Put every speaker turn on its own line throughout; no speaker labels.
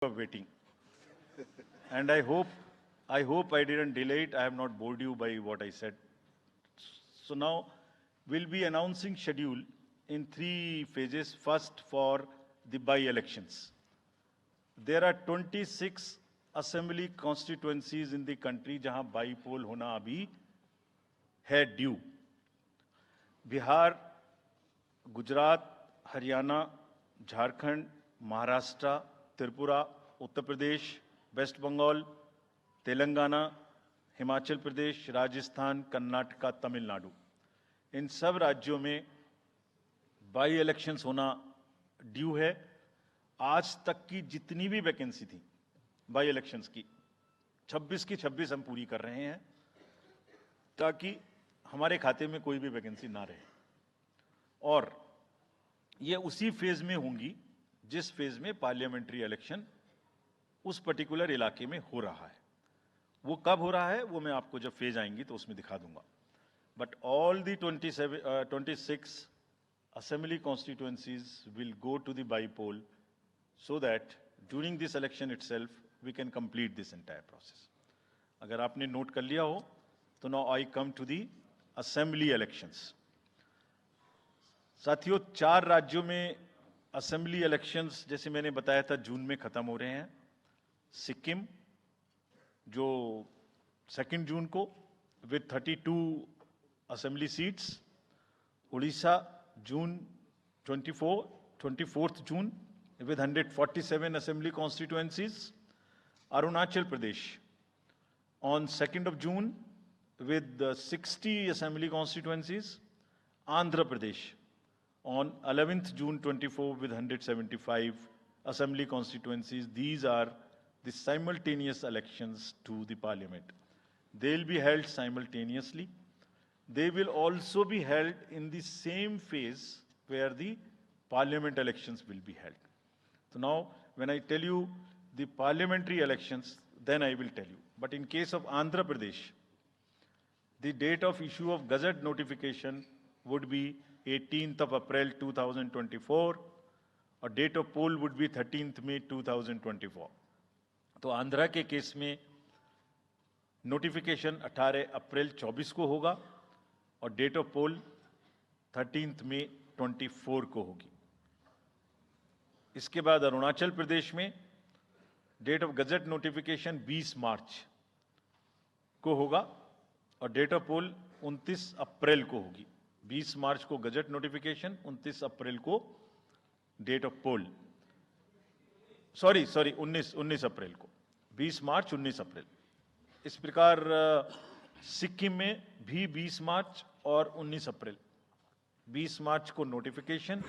of waiting. And I hope I didn't delay it. I have not bored you by what I said. So now we'll be announcing schedule in 3 phases. First, for the by-elections. There are 26 assembly constituencies in the country जहां बाई-पोल होना अभी है due. Bihar, Gujarat, Haryana, Jharkhand, Maharashtra, Tripura, Uttar Pradesh, waste Bengal, Telangana, Himachal Pradesh, Rajasthan, Karnataka, Tamil Nadu, इन सब राज्यों में by elections होना due है. आज तक की जितनी भी वैकेंसी थी बाई इलेक्शंस की 26 की 26 हम पूरी कर रहे हैं ताकि हमारे खाते में कोई भी वैकेंसी ना रहे. और ये उसी फेज में होंगी जिस फेज में पार्लियामेंट्री इलेक्शन उस पर्टिकुलर इलाके में हो रहा है. वो कब हो रहा है वो मैं आपको जब फेज आएंगी तो उसमें दिखा दूंगा. But all the 26 assembly constituencies will go to the by-poll so that during this election itself we can complete this entire process. अगर आपने नोट कर लिया हो तो now I come to the assembly elections. साथियों, 4 राज्यों में असेंबली इलेक्शंस जैसे मैंने बताया था जून में खत्म हो रहे हैं. सिक्किम जो 2 जून को with 32 assembly seats, Orissa June 24th June with 147 assembly constituencies, Arunachal Pradesh on 2nd of June with 60 assembly constituencies, Andhra Pradesh on 11th June 24 with 175 assembly constituencies. These are the simultaneous elections to the parliament. They'll be held simultaneously. They will also be held in the same phase where the parliament elections will be held. So now, when I tell you the parliamentary elections, then I will tell you. But in case of Andhra Pradesh, the date of issue of Gazette notification would be 18th of April 2024, or date of poll would be 13th May 2024. तो आंध्रा के case में notification 18 अप्रैल 24 को होगा और date of pole 13th May 24 को होगी. इसके बाद अरुणाचल प्रदेश में डेट ऑफ गजट नोटिफिकेशन 20 मार्च को होगा और डेट ऑफ पोल 29 अप्रैल को होगी. 20 मार्च को गजट नोटिफिकेशन, 29 अप्रैल को डेट ऑफ पोल. सॉरी 19 अप्रैल को. 20 मार्च 19 अप्रैल. इस प्रकार सिक्किम में भी 20 मार्च और 19 अप्रैल. 20 मार्च को नोटिफिकेशन,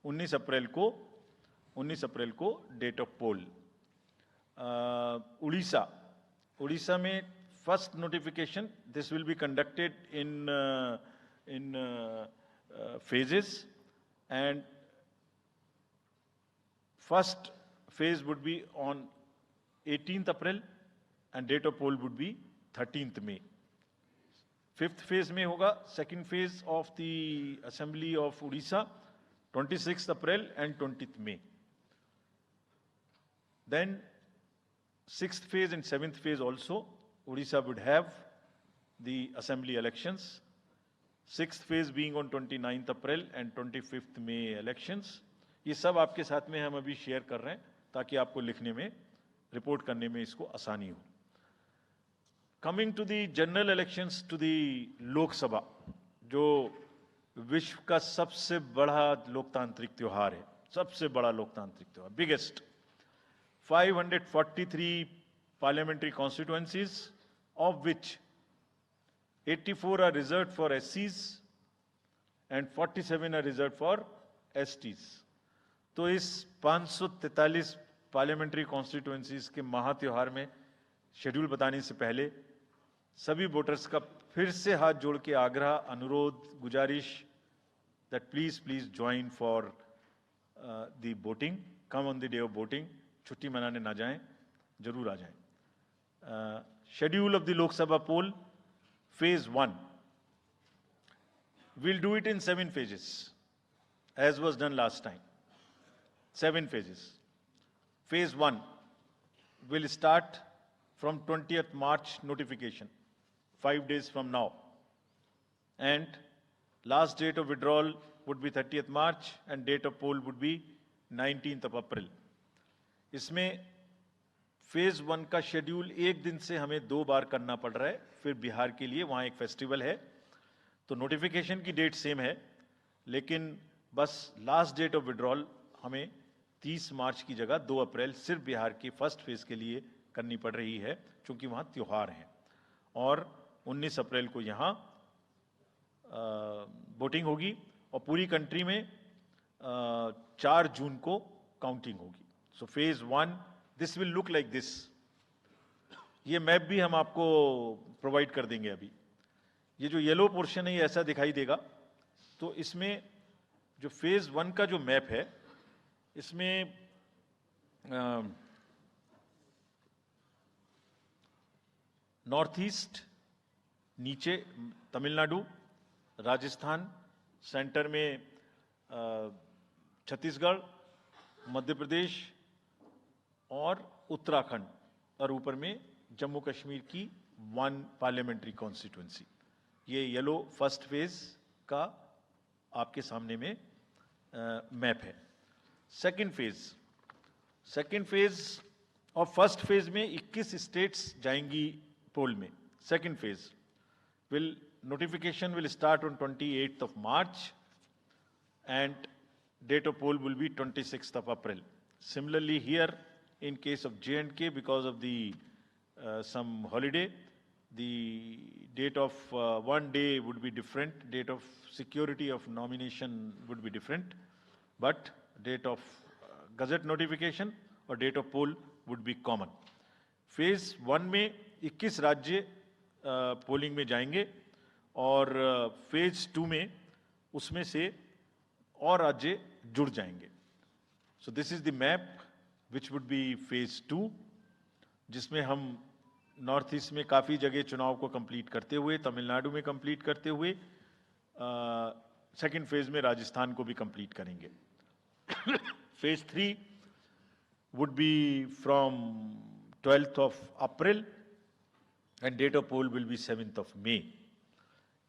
19 अप्रैल को डेट ऑफ पोल. उड़ीसा में first notification, this will be conducted in phases, and first phase would be on 18th April and date of poll would be 13th May. 5th phase में होगा second phase of the assembly of Odisha 26th April and 20th May. Then 6th phase and 7th phase also Odisha would have the assembly elections. 6th phase being on 29th April and 25th May elections. ये सब आपके साथ में हम अभी share कर रहे हैं ताकि आपको लिखने में, रिपोर्ट करने में इसको आसानी हो. Coming to the general elections to the Lok Sabha, जो विश्व का सबसे बड़ा लोकतांत्रिक त्योहार है, सबसे बड़ा लोकतांत्रिक त्योहार, biggest. 543 parliamentary constituencies, of which 84 are reserved for SCs and 47 are reserved for STs. तो इस 543 पार्लियामेंट्री कॉन्स्टिट्यूएंसीज के महात्योहार में शेड्यूल बताने से पहले सभी वोटर्स का फिर से हाथ जोड़ के आग्रह, अनुरोध, गुजारिश that please join for the voting. Come on the day of voting. छुट्टी मनाने ना जाएं, जरूर आ जाएं. Schedule of the Lok Sabha poll, phase 1. We'll do it in 7 phases, as was done last time. 7 phases. Phase 1, will start from 20th March notification, 5 days from now. And last date of withdrawal would be 30th March and date of poll would be 19th of April. इसमें phase 1 का schedule एक दिन से हमें 2 बार करना पड़ रहा है, फिर बिहार के लिए वहां एक फेस्टिवल है, तो नोटिफिकेशन की डेट सेम है, लेकिन बस लास्ट डेट ऑफ विड्रॉल हमें 30 मार्च की जगह 2 अप्रैल सिर्फ बिहार की फर्स्ट फेज के लिए करनी पड़ रही है, क्योंकि वहां त्योहार हैं। और 19 अप्रैल को यहां वोटिंग होगी और पूरी कंट्री में 4 जून को काउंटिंग होगी। So phase 1 this will look like this. ये मैप भी हम आपको प्रोवाइड कर देंगे। अभी ये जो येलो पोर्शन है ये ऐसा दिखाई देगा। तो इसमें जो फेज 1 का जो मैप है, इसमें नॉर्थ ईस्ट, नीचे तमिलनाडु, राजस्थान, सेंटर में छत्तीसगढ़, मध्य प्रदेश और उत्तराखंड, और ऊपर में जम्मू कश्मीर की 1 पार्लियामेंट्री कॉन्स्टिट्यूंसी। ये येलो फर्स्ट फेज का आपके सामने में मैप है। सेकंड फेज और फर्स्ट फेज में 21 स्टेट्स जाएंगी पोल में। Second phase notification will start on 28th of March and date of poll will be 26th of April. Similarly here in case of J&K, because of the some holiday, the date of one day would be different, date of security of nomination would be different, but date of gazette notification और date of poll would be common. Phase 1 में 21 राज्य polling में जाएंगे और phase 2 में उसमें से और राज्य जुड़ जाएंगे। So this is the map which would be phase 2, जिसमें हम नॉर्थ ईस्ट में काफ़ी जगह चुनाव को कंप्लीट करते हुए, तमिलनाडु में कंप्लीट करते हुए, सेकेंड फेज में राजस्थान को भी कंप्लीट करेंगे। Phase 3 would be from 12th of April and date of poll will be 7th of May.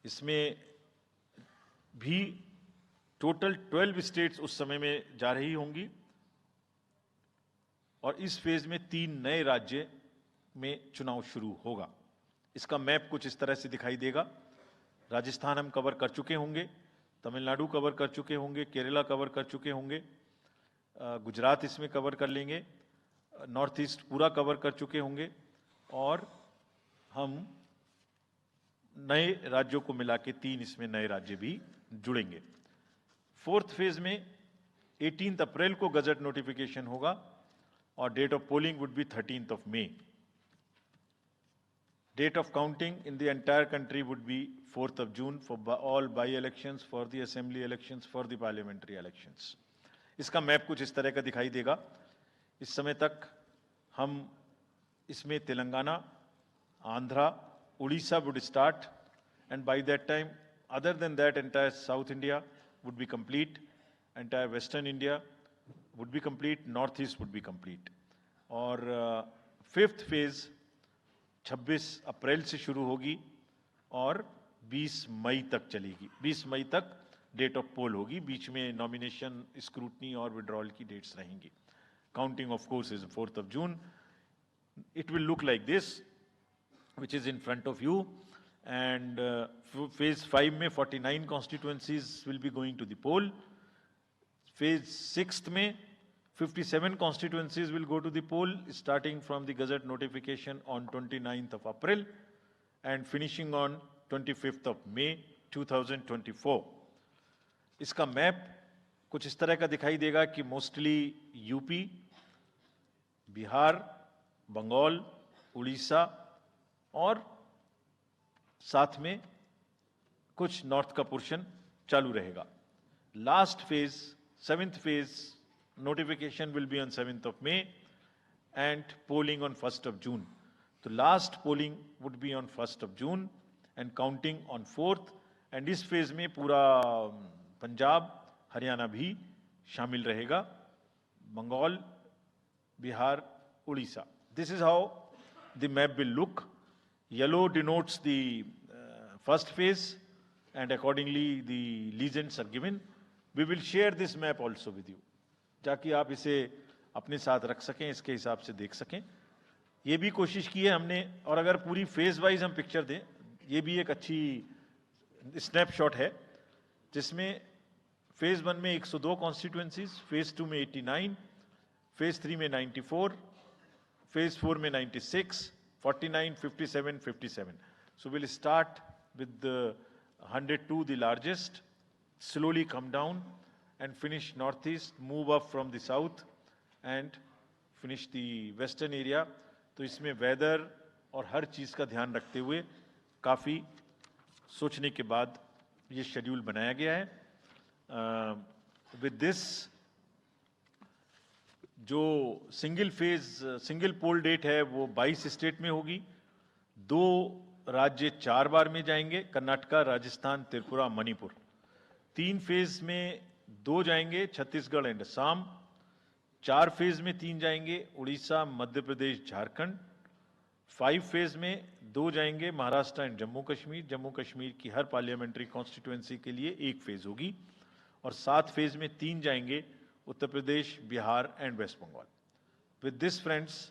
इसमें भी टोटल 12 स्टेट्स उस समय में जा रही होंगी और इस फेज में 3 नए राज्य में चुनाव शुरू होगा। इसका मैप कुछ इस तरह से दिखाई देगा। राजस्थान हम कवर कर चुके होंगे, तमिलनाडु कवर कर चुके होंगे, केरला कवर कर चुके होंगे, गुजरात इसमें कवर कर लेंगे, नॉर्थ ईस्ट पूरा कवर कर चुके होंगे और हम नए राज्यों को मिला के 3 इसमें नए राज्य भी जुड़ेंगे। फोर्थ फेज में 18 अप्रैल को गजट नोटिफिकेशन होगा और date of polling would be 13th of May. Date of counting in the entire country would be 4th of June for all by-elections, for the assembly elections, for the parliamentary elections. इसका map कुछ इस तरह का दिखाई देगा। इस समय तक हम इसमें Telangana, Andhra, Orissa would start, and by that time, other than that, entire South India would be complete, entire Western India would be complete, North East would be complete. और फिफ्थ फेज 26 अप्रैल से शुरू होगी और 20 मई तक चलेगी। 20 मई तक डेट ऑफ पोल होगी, बीच में नॉमिनेशन, स्क्रूटनी और विड्रॉल की डेट्स रहेंगी। Counting of course is 4th of June. It will look like this, which is in front of you, and phase 5 में 49 constituencies will be going to the poll. Phase 6 में 57 constituencies will go to the poll, starting from the gazette notification on 29th of April and finishing on 25th of May 2024. इसका map कुछ इस तरह का दिखाई देगा कि मोस्टली यूपी, बिहार, बंगाल, उड़ीसा और साथ में कुछ नॉर्थ का पोर्शन चालू रहेगा। Last phase, 7th phase notification will be on 7th of May and polling on 1st of June. तो last polling would be on 1st of June and counting on 4th, and इस phase में पूरा पंजाब, हरियाणा भी शामिल रहेगा, Bengal, Bihar, Orissa. This is how the map will look. Yellow denotes the first phase, and accordingly the legends are given. We will share this map also with you, ताकि आप इसे अपने साथ रख सकें, इसके हिसाब से देख सकें. ये भी कोशिश की है हमने, और अगर पूरी फेज वाइज हम पिक्चर दें, ये भी एक अच्छी स्नैपशॉट है, जिसमें फेज 1 में 102 कॉन्स्टिट्यूएंसीज, फेज 2 में 89, फेज 3 में 94, फेज 4 में 96, 49, 57, 57. So we'll start with the 102, the largest, slowly come down and finish northeast, move up from the south and finish the western area. तो इसमें वेदर और हर चीज़ का ध्यान रखते हुए काफ़ी सोचने के बाद ये शेड्यूल बनाया गया है. विद दिस जो सिंगल पोल डेट है वो 22 स्टेट में होगी. 2 राज्य 4 बार में जाएंगे, कर्नाटका, राजस्थान, त्रिपुरा, मणिपुर. 3 फेज में 2 जाएंगे, छत्तीसगढ़ एंड असम. 4 फेज में 3 जाएंगे, उड़ीसा, मध्य प्रदेश, झारखंड. 5 फेज में 2 जाएंगे, महाराष्ट्र एंड जम्मू कश्मीर. जम्मू कश्मीर की हर पार्लियामेंट्री कॉन्स्टिट्यूएंसी के लिए 1 फेज होगी. और 7 फेज में 3 जाएंगे, Uttar Pradesh, Bihar and West Bengal. With this, friends,